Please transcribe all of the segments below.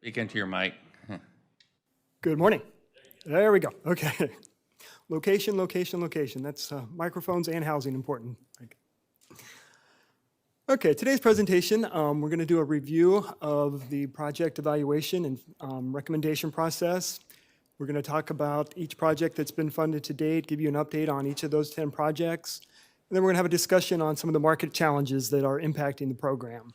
Speak into your mic. Good morning. There we go. Okay. Location, location, location. That's microphones and housing important. Okay, today's presentation, we're going to do a review of the project evaluation and recommendation process. We're going to talk about each project that's been funded to date, give you an update on each of those 10 projects, and then we're going to have a discussion on some of the market challenges that are impacting the program.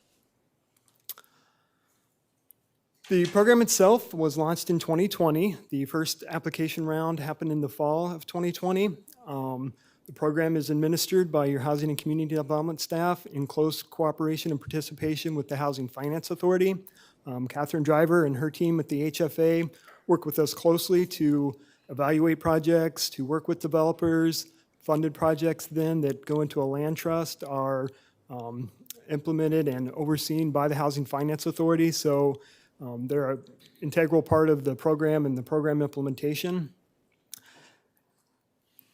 The program itself was launched in 2020. The first application round happened in the fall of 2020. The program is administered by your Housing and Community Development staff in close cooperation and participation with the Housing Finance Authority. Catherine Driver and her team at the HFA work with us closely to evaluate projects, to work with developers. Funded projects then that go into a land trust are implemented and overseen by the Housing Finance Authority. So they're an integral part of the program and the program implementation.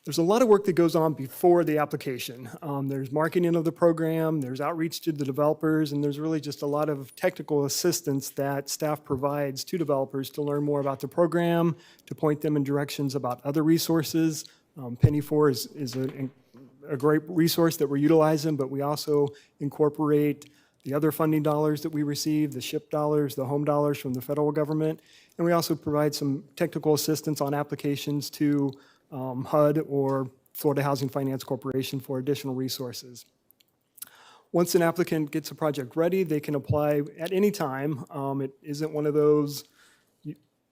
There's a lot of work that goes on before the application. There's marketing of the program, there's outreach to the developers, and there's really just a lot of technical assistance that staff provides to developers to learn more about the program, to point them in directions about other resources. Penny 4 is a great resource that we're utilizing, but we also incorporate the other funding dollars that we receive, the SHIP dollars, the home dollars from the federal government, and we also provide some technical assistance on applications to HUD or Florida Housing Finance Corporation for additional resources. Once an applicant gets a project ready, they can apply at any time. It isn't one of those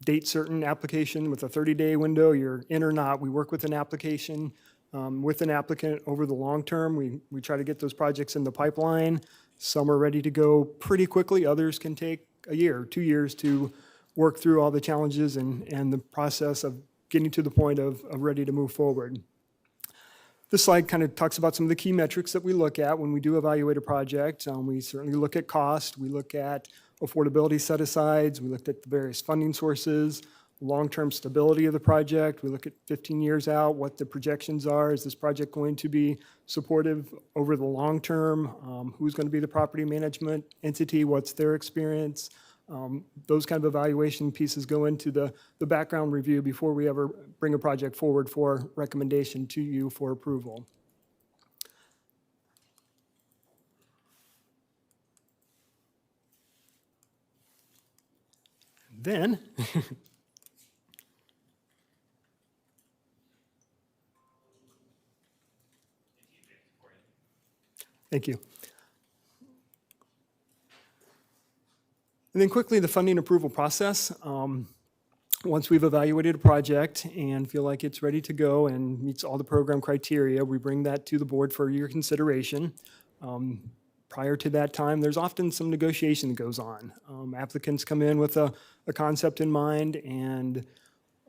date certain application with a 30-day window, you're in or not. We work with an application, with an applicant over the long term. We try to get those projects in the pipeline. Some are ready to go pretty quickly. Others can take a year, 2 years to work through all the challenges and the process of getting to the point of ready to move forward. This slide kind of talks about some of the key metrics that we look at when we do evaluate a project. We certainly look at cost. We look at affordability set-asides. We looked at the various funding sources, long-term stability of the project. We look at 15 years out, what the projections are. Is this project going to be supportive over the long term? Who's going to be the property management entity? What's their experience? Those kind of evaluation pieces go into the background review before we ever bring a project forward for recommendation to you for approval. Then, thank you. And then quickly, the funding approval process. Once we've evaluated a project and feel like it's ready to go and meets all the program criteria, we bring that to the board for your consideration. Prior to that time, there's often some negotiation that goes on. Applicants come in with a concept in mind and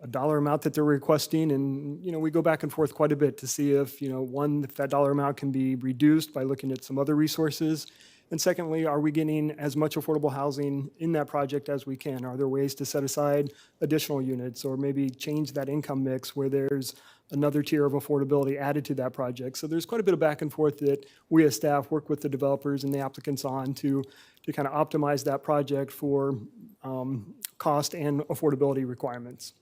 a dollar amount that they're requesting, and we go back and forth quite a bit to see if if that dollar amount can be reduced by looking at some other resources, and secondly, are we getting as much affordable housing in that project as we can? Are there ways to set aside additional units or maybe change that income mix where there's another tier of affordability added to that project? So there's quite a bit of back and forth that we as staff work with the developers and the applicants on to kind of optimize that project for cost and affordability requirements.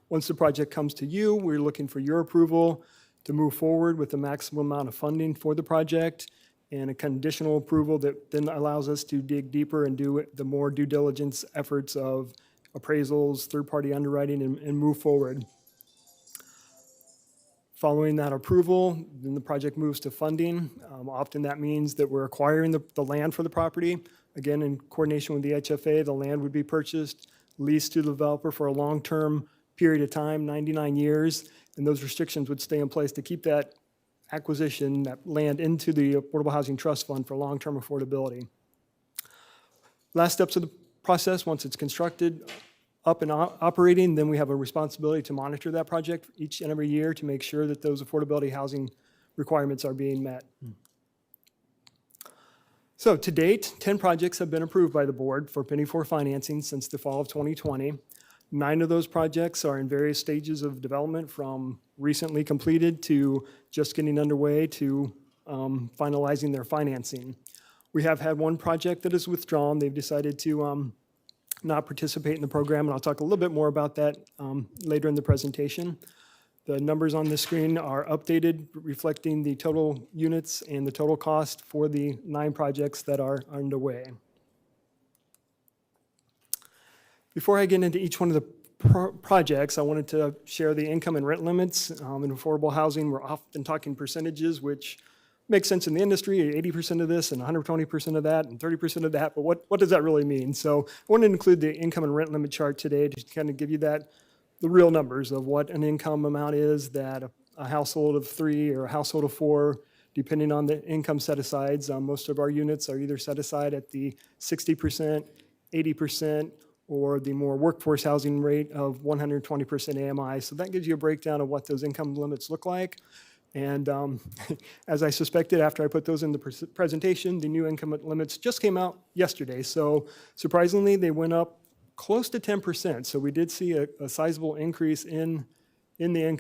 Once the project comes to you, we're looking for your approval to move forward with the maximum amount of funding for the project and a conditional approval that then allows us to dig deeper and do the more due diligence efforts of appraisals, third-party underwriting, and move forward. Following that approval, then the project moves to funding. Often that means that we're acquiring the land for the property. Again, in coordination with the HFA, the land would be purchased, leased to the developer for a long-term period of time, 99 years, and those restrictions would stay in place to keep that acquisition, that land into the Affordable Housing Trust Fund for long-term affordability. Last steps of the process, once it's constructed, up and operating, then we have a responsibility to monitor that project each and every year to make sure that those affordability housing requirements are being met. So to date, 10 projects have been approved by the board for Penny 4 financing since the fall of 2020. 9 of those projects are in various stages of development, from recently completed to just getting underway to finalizing their financing. We have had one project that is withdrawn. They've decided to not participate in the program, and I'll talk a little bit more about that later in the presentation. The numbers on the screen are updated, reflecting the total units and the total cost for the 9 projects that are underway. Before I get into each one of the projects, I wanted to share the income and rent limits. In affordable housing, we're often talking percentages, which makes sense in the industry, 80% of this and 120% of that and 30% of that, but what does that really mean? So I wanted to include the income and rent limit chart today to kind of give you the real numbers of what an income amount is that a household of 3 or a household of 4, depending on the income set-asides. Most of our units are either set aside at the 60%, 80%, or the more workforce housing rate of 120% AMI. So that gives you a breakdown of what those income limits look like. And as I suspected, after I put those in the presentation, the new income limits just came out yesterday. So surprisingly, they went up close to 10%. So we did see a sizable increase in the income